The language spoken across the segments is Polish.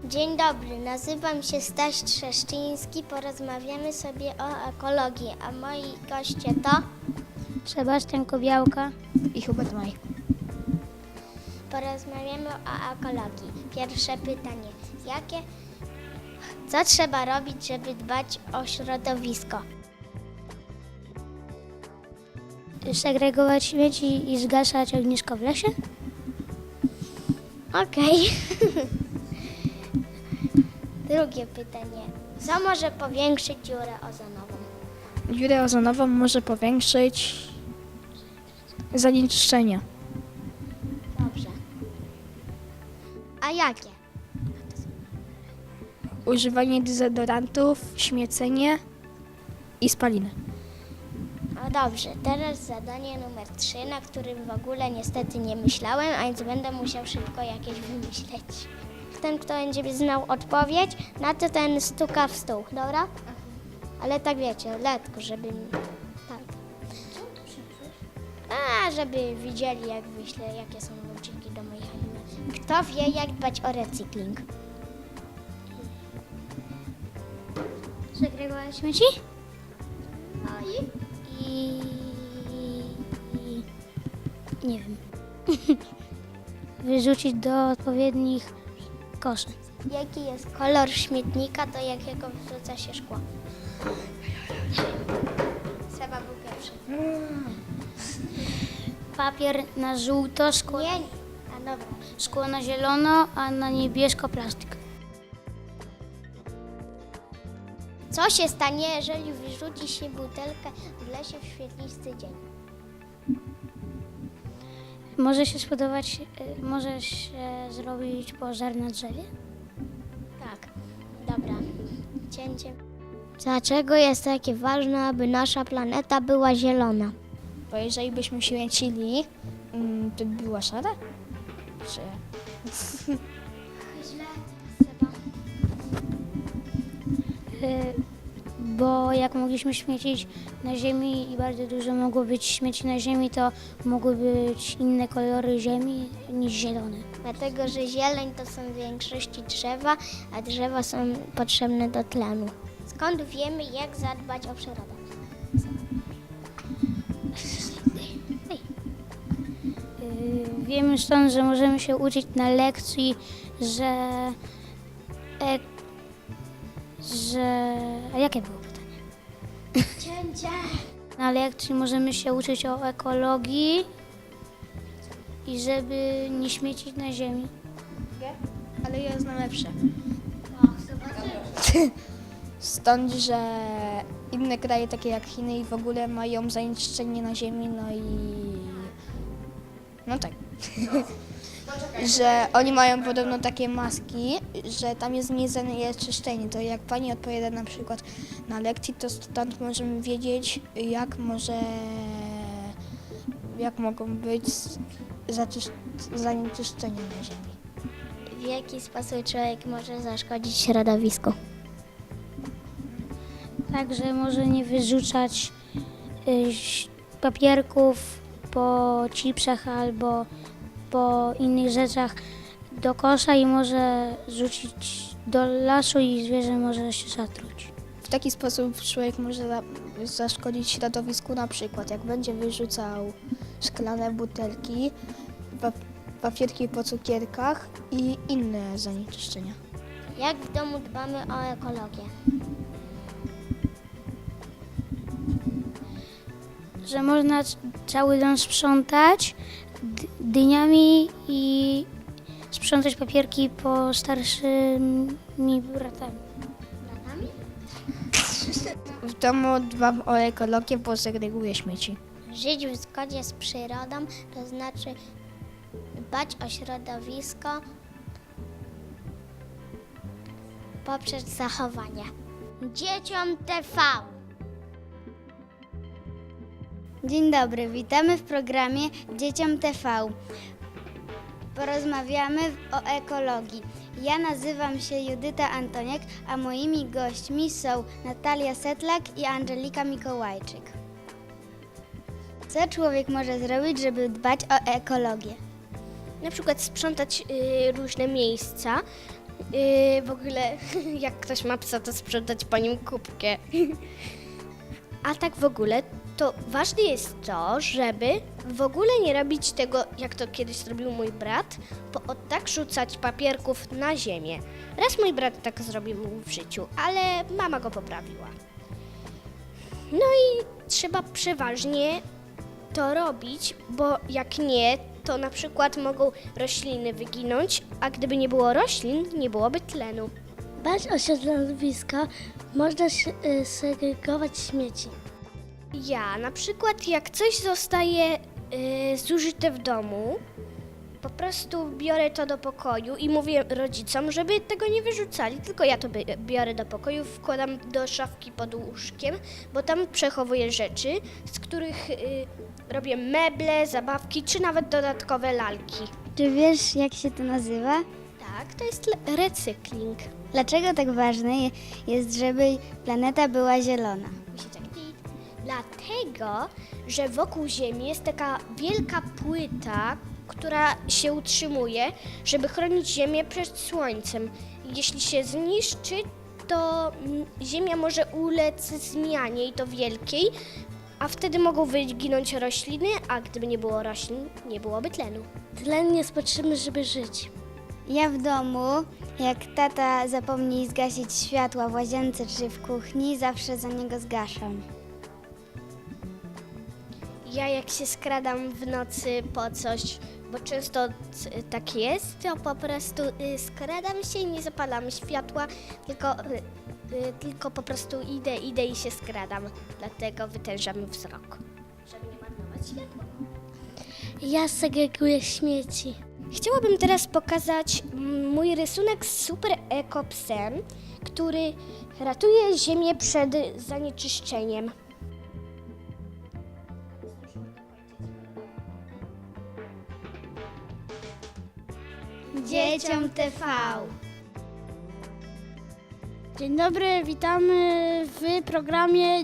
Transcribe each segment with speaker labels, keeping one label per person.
Speaker 1: Dzień dobry, nazywam się Staś Trzeszczyński. Porozmawiamy sobie o ekologii, a moi goście to
Speaker 2: Sebastian Kobiałka
Speaker 3: i Hubert Maj.
Speaker 1: porozmawiamy o ekologii. Pierwsze pytanie. Co trzeba robić, żeby dbać o środowisko?
Speaker 2: segregować śmieci i zgaszać ognisko w lesie.
Speaker 1: Okej. Drugie pytanie. Co może powiększyć dziurę ozonową?
Speaker 3: Dziurę ozonową może powiększyć zanieczyszczenie.
Speaker 1: Dobrze. A jakie?
Speaker 3: Używanie dezodorantów, śmiecenie i spaliny.
Speaker 1: No dobrze, teraz zadanie numer 3, na którym w ogóle niestety nie myślałem, a więc będę musiał szybko jakieś wymyśleć. Ten, kto będzie znał odpowiedź, na to ten stuka w stół, dobra? Ale tak wiecie, letko, żeby... Tak. A, żeby widzieli, jak wyślę, jakie są odcinki do moich animacji. Kto wie, jak dbać o recykling?
Speaker 2: Segregować śmieci i nie wiem. Wyrzucić do odpowiednich koszy.
Speaker 1: Jaki jest kolor śmietnika, do jakiego wrzuca się szkło? Seba był pierwszy.
Speaker 2: Papier na żółto,
Speaker 1: Nie, a dobra.
Speaker 2: szkło na zielono, a na niebiesko plastik.
Speaker 1: Co się stanie, jeżeli wyrzuci się butelkę w lesie w świetlisty dzień?
Speaker 2: Może się spodobać, może się zrobić pożar na drzewie?
Speaker 1: Tak, dobra. Cięcie. Dlaczego jest takie ważne, aby nasza planeta była zielona?
Speaker 3: Bo jeżeli byśmy śmiecili, to by była szara? Czy...
Speaker 2: Bo jak mogliśmy śmiecić na ziemi i bardzo dużo mogło być śmieci na ziemi, to mogły być inne kolory ziemi niż zielone.
Speaker 1: Dlatego, że zieleń to są w większości drzewa, a drzewa są potrzebne do tlenu. Skąd wiemy, jak zadbać o przyrodę?
Speaker 2: Wiemy stąd, że możemy się uczyć na lekcji, że... A jakie było pytanie?
Speaker 1: Cięcie.
Speaker 2: Na lekcji możemy się uczyć o ekologii i żeby nie śmiecić na ziemi.
Speaker 3: Ale ja znam lepsze. Stąd, że inne kraje takie jak Chiny i w ogóle mają zanieczyszczenie na ziemi, no i... No tak. Że oni mają podobno takie maski, że tam jest niezanieczyszczenie. To jak pani odpowiada na przykład na lekcji, to stąd możemy wiedzieć, jak mogą być zanieczyszczenia na ziemi.
Speaker 1: W jaki sposób człowiek może zaszkodzić środowisku?
Speaker 2: Także może nie wyrzucać papierków po chipsach albo po innych rzeczach do kosza i może rzucić do lasu i zwierzę może się zatruć.
Speaker 3: W taki sposób człowiek może zaszkodzić środowisku, na przykład jak będzie wyrzucał szklane butelki, papierki po cukierkach i inne zanieczyszczenia.
Speaker 1: Jak w domu dbamy o ekologię?
Speaker 2: Że można cały dom sprzątać dyniami i sprzątać papierki po starszymi bratami.
Speaker 3: W domu dbam o ekologię, bo segreguję śmieci.
Speaker 1: Żyć w zgodzie z przyrodą, to znaczy dbać o środowisko poprzez zachowanie. Dzieciom TV.
Speaker 4: Dzień dobry, witamy w programie Dzieciom TV. Porozmawiamy o ekologii. Ja nazywam się Judyta Antoniak, a moimi gośćmi są Natalia Setlak i Angelika Mikołajczyk. Co człowiek może zrobić, żeby dbać o ekologię?
Speaker 1: Na przykład sprzątać różne miejsca
Speaker 5: W ogóle, jak ktoś ma psa, to sprzedać po nim kubkę. A tak w ogóle, to ważne jest to, żeby w ogóle nie robić tego, jak to kiedyś zrobił mój brat, bo tak rzucać papierków na ziemię. Raz mój brat tak zrobił w życiu, ale mama go poprawiła. No i trzeba przeważnie to robić, bo jak nie, to na przykład mogą rośliny wyginąć, a gdyby nie było roślin, nie byłoby tlenu.
Speaker 2: Dbać o środowisko można segregować śmieci.
Speaker 5: Ja na przykład jak coś zostaje zużyte w domu, po prostu biorę to do pokoju i mówię rodzicom, żeby tego nie wyrzucali, tylko ja to biorę do pokoju, wkładam do szafki pod łóżkiem, bo tam przechowuję rzeczy, z których robię meble, zabawki czy nawet dodatkowe lalki.
Speaker 4: Czy wiesz, jak się to nazywa?
Speaker 5: Tak, to jest recykling.
Speaker 4: Dlaczego tak ważne jest, żeby planeta była zielona?
Speaker 5: Dlatego, że wokół Ziemi jest taka wielka płyta, która się utrzymuje, żeby chronić Ziemię przed Słońcem. Jeśli się zniszczy, to Ziemia może ulec zmianie i to wielkiej, a wtedy mogą wyginąć rośliny, a gdyby nie było roślin, nie byłoby tlenu.
Speaker 2: Tlen jest potrzebny, żeby żyć.
Speaker 4: Ja w domu, jak tata zapomni zgasić światła w łazience czy w kuchni, zawsze za niego zgaszam.
Speaker 5: Ja jak się skradam w nocy po coś, bo często tak jest, to po prostu skradam się i nie zapalam światła, tylko po prostu idę i się skradam. Dlatego wytężam wzrok, żeby nie marnować światła.
Speaker 2: Ja segreguję śmieci.
Speaker 5: Chciałabym teraz pokazać mój rysunek z super ekopsem, który ratuje Ziemię przed zanieczyszczeniem.
Speaker 4: Dzieciom TV.
Speaker 2: Dzień dobry, witamy w programie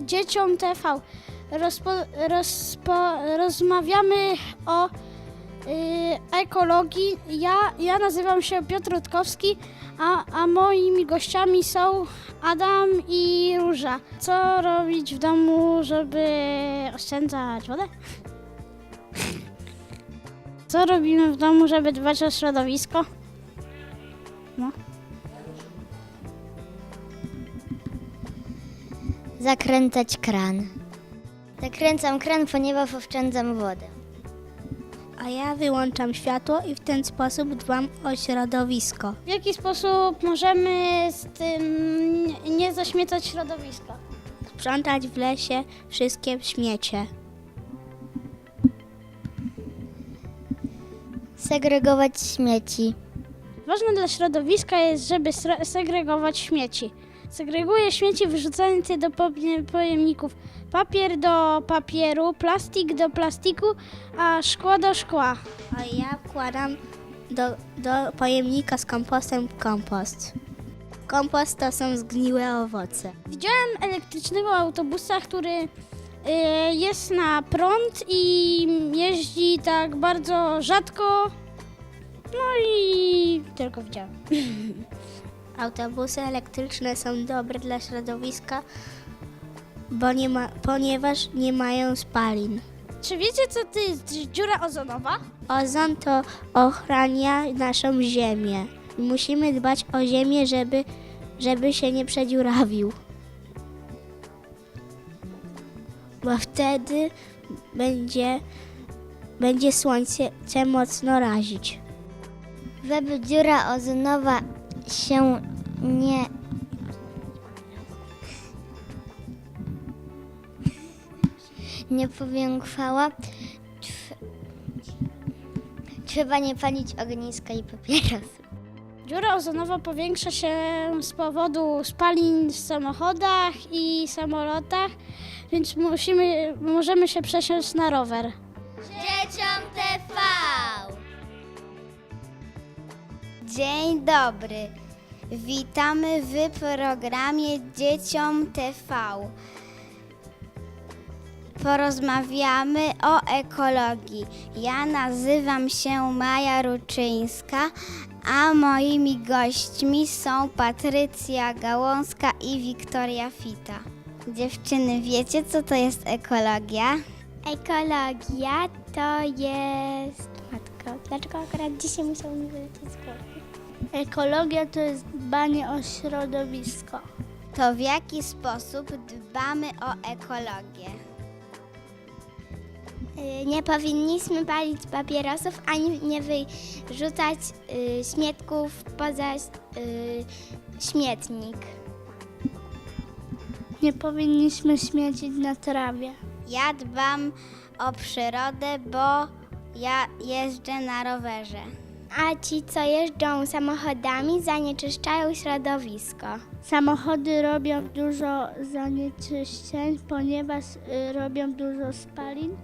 Speaker 2: Dzieciom TV. Rozmawiamy o ekologii. Ja nazywam się Piotr Rutkowski, a moimi gościami są Adam i Róża. Co robić w domu, żeby oszczędzać wodę? Co robimy w domu, żeby dbać o środowisko? No.
Speaker 4: Zakręcać kran. Zakręcam kran, ponieważ oszczędzam wodę.
Speaker 2: A ja wyłączam światło i w ten sposób dbam o środowisko. W jaki sposób możemy z tym nie zaśmiecać środowiska? Sprzątać w lesie wszystkie śmiecie.
Speaker 4: Segregować śmieci.
Speaker 2: Ważne dla środowiska jest, żeby segregować śmieci. Segreguję śmieci, wyrzucając je do pojemników. Papier do papieru, plastik do plastiku, a szkło do szkła. A ja wkładam do pojemnika z kompostem kompost. Kompost to są zgniłe owoce. Widziałem elektrycznego autobusa, który jest na prąd i jeździ tak bardzo rzadko. No i tylko widziałem. Autobusy elektryczne są dobre dla środowiska, ponieważ nie mają spalin. Czy wiecie, co to jest dziura ozonowa? Ozon to ochrania naszą ziemię. Musimy dbać o ziemię, żeby się nie przedziurawił. Bo wtedy będzie słońce mocno razić.
Speaker 4: Żeby dziura ozonowa się nie powiększała, trzeba nie palić ogniska i papierosów.
Speaker 2: Dziura ozonowa powiększa się z powodu spalin w samochodach i samolotach, więc możemy się przesiąść na rower.
Speaker 4: Dzieciom TV! Dzień dobry. Witamy w programie Dzieciom TV. Porozmawiamy o ekologii. Ja nazywam się Maja Ruczyńska, A moimi gośćmi są Patrycja Gałązka i Wiktoria Fita. Dziewczyny, wiecie, co to jest ekologia?
Speaker 1: Ekologia to jest... Matko, dlaczego akurat dzisiaj musiał mi wylecieć z głowy?
Speaker 2: Ekologia to jest dbanie o środowisko.
Speaker 4: To w jaki sposób dbamy o ekologię?
Speaker 1: Nie powinniśmy palić papierosów ani nie wyrzucać śmietków poza śmietnik.
Speaker 2: Nie powinniśmy śmiecić na trawie.
Speaker 4: Ja dbam o przyrodę, bo ja jeżdżę na rowerze.
Speaker 1: A ci, co jeżdżą samochodami, zanieczyszczają środowisko.
Speaker 2: Samochody robią dużo zanieczyszczeń, ponieważ robią dużo spalin.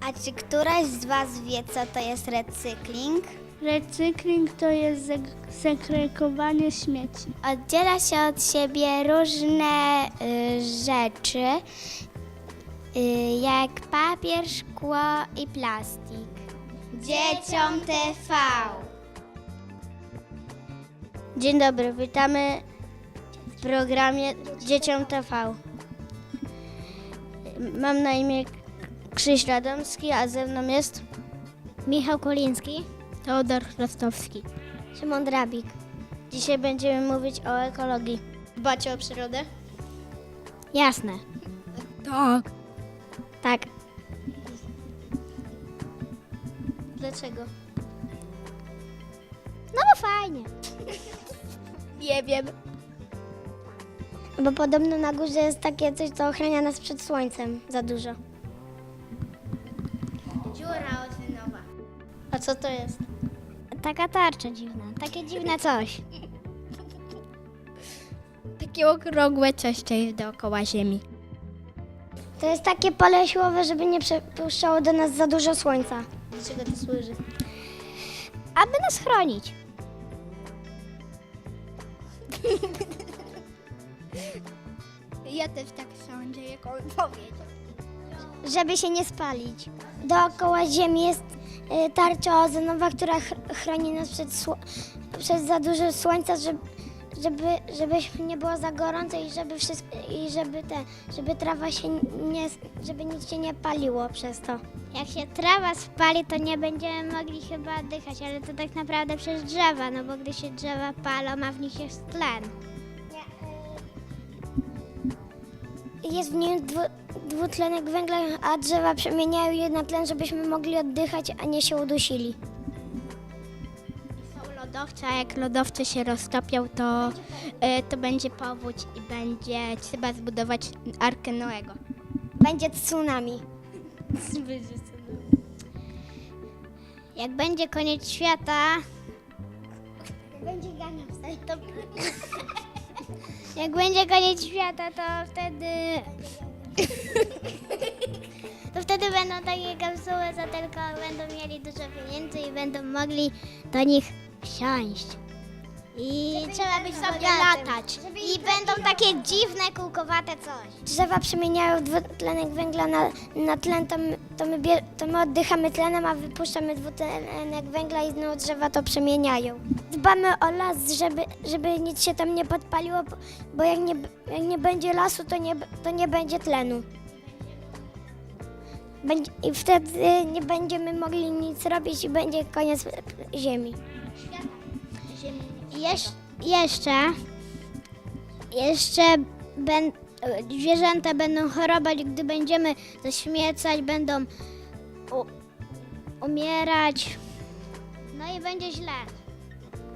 Speaker 4: A czy któraś z Was wie, co to jest recykling?
Speaker 2: Recykling to jest segregowanie śmieci.
Speaker 1: Oddziela się od siebie różne rzeczy, jak papier, szkło i plastik.
Speaker 4: Dzieciom TV!
Speaker 1: Dzień dobry, witamy w programie Dzieciom TV. Mam na imię Krzyś Radomski, a ze mną jest Michał Koliński, Teodor Rostowski, Szymon Drabik. Dzisiaj będziemy mówić o ekologii. Dbacie o przyrodę? Jasne.
Speaker 2: Tak.
Speaker 1: Tak. Dlaczego? No bo fajnie. Nie wiem. Bo podobno na górze jest takie coś, co ochrania nas przed słońcem za dużo.
Speaker 4: Dziura ozonowa.
Speaker 1: A co to jest? Taka tarcza dziwna. Takie dziwne coś.
Speaker 5: Takie okrągłe coś, co jest dookoła Ziemi.
Speaker 1: To jest takie pole siłowe, żeby nie przepuszczało do nas za dużo słońca. Do czego to służy? Aby nas chronić.
Speaker 5: Ja też tak sądzę, jak on powiedział.
Speaker 1: Żeby się nie spalić. Dookoła Ziemi jest tarcza ozonowa, która chroni nas przed za dużo słońca, żeby nie było za gorąco i żeby trawa się żeby nic się nie paliło przez to. Jak się trawa spali, to nie będziemy mogli chyba oddychać, ale to tak naprawdę przez drzewa, no bo gdy się drzewa palą, a w nich jest tlen. Jest w nim dwutlenek węgla, a drzewa przemieniają je na tlen, żebyśmy mogli oddychać, a nie się udusili.
Speaker 5: Są lodowce, a jak lodowce się roztopią, to będzie powódź i będzie trzeba zbudować Arkę Noego.
Speaker 1: Będzie tsunami. Jak będzie koniec świata... Będzie Jak będzie koniec świata, to wtedy będą takie kapsuły, co tylko będą mieli dużo pieniędzy i będą mogli do nich wsiąść. I trzeba być sobie latać. I będą takie dziwne, kółkowate coś. Drzewa przemieniają dwutlenek węgla na tlen, to my oddychamy tlenem, a wypuszczamy dwutlenek węgla i znowu drzewa to przemieniają. Dbamy o las, żeby nic się tam nie podpaliło, bo jak nie będzie lasu, to nie będzie tlenu. I wtedy nie będziemy mogli nic robić i będzie koniec ziemi. Jeszcze zwierzęta będą chorować, gdy będziemy zaśmiecać, będą umierać. No i będzie źle.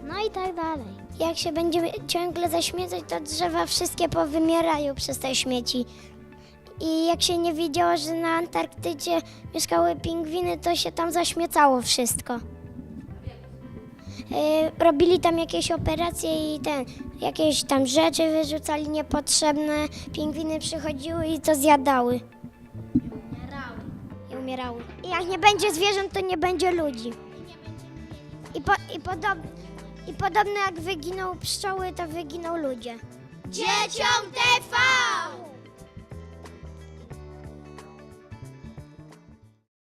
Speaker 1: No i tak dalej. Jak się będziemy ciągle zaśmiecać, to drzewa wszystkie powymierają przez te śmieci. I jak się nie wiedziało, że na Antarktydzie mieszkały pingwiny, to się tam zaśmiecało wszystko. Robili tam jakieś operacje i jakieś tam rzeczy wyrzucali niepotrzebne. Pingwiny przychodziły i to zjadały. I umierały. I jak nie będzie zwierząt, to nie będzie ludzi. I podobno jak wyginą pszczoły, to wyginą ludzie.
Speaker 4: Dzieciom TV!